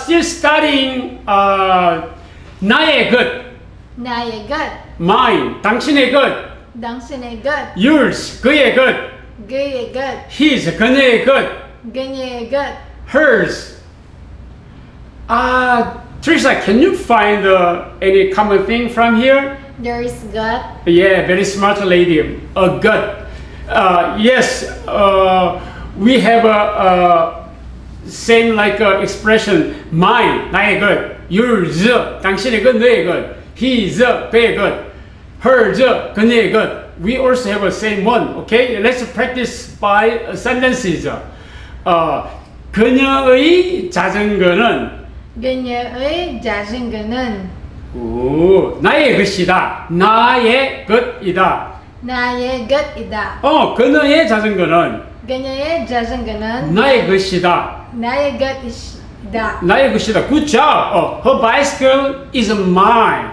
still studying 나의 것, 나의 것, mine, 당신의 것, 당신의 것, yours, 그의 것, 그의 것, his, 그녀의 것, 그녀의 것. hers. Tricia, can you find any common thing from here? There is God. Yeah, very smart lady. A gut. Yes, we have a same like expression. Mine, 나의 것. Yours, 당신의 것, 너의 것. His, 그의 것. Hers, 그녀의 것. We also have a same one. Okay, let's practice by sentences. 그녀의 자전거는 그녀의 자전거는 나의 것이다. 나의 것이다. 나의 것이다. 그녀의 자전거는 그녀의 자전거는 나의 것이다. 나의 것이다. 나의 것이다. Good job. Her bicycle is mine.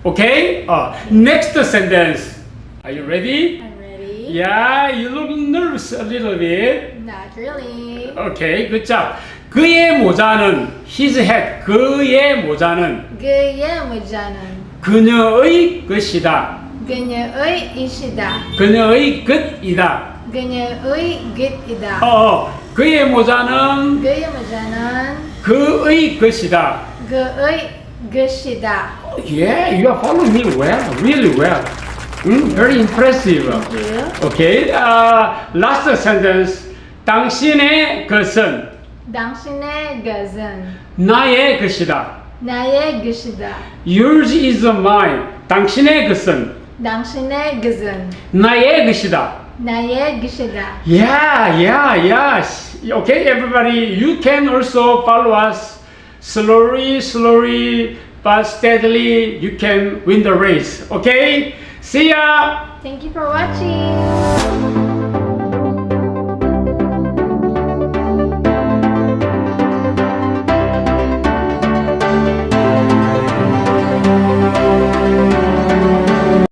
Okay? Next sentence. Are you ready? I'm ready. Yeah, you look nervous a little bit. Not really. Okay, good job. 그의 모자는 his hat. 그의 모자는 그의 모자는 그녀의 것이다. 그녀의 이시다. 그녀의 것이다. 그녀의 것이다. 그의 모자는 그의 모자는 그의 것이다. 그의 것이다. Yeah, you are following me well, really well. Very impressive. Thank you. Okay, last sentence. 당신의 것은 당신의 것은 나의 것이다. 나의 것이다. Yours is mine. 당신의 것은 당신의 것은 나의 것이다. 나의 것이다. Yeah. Okay, everybody, you can also follow us slowly, but steadily. You can win the race. Okay, see ya. Thank you for watching.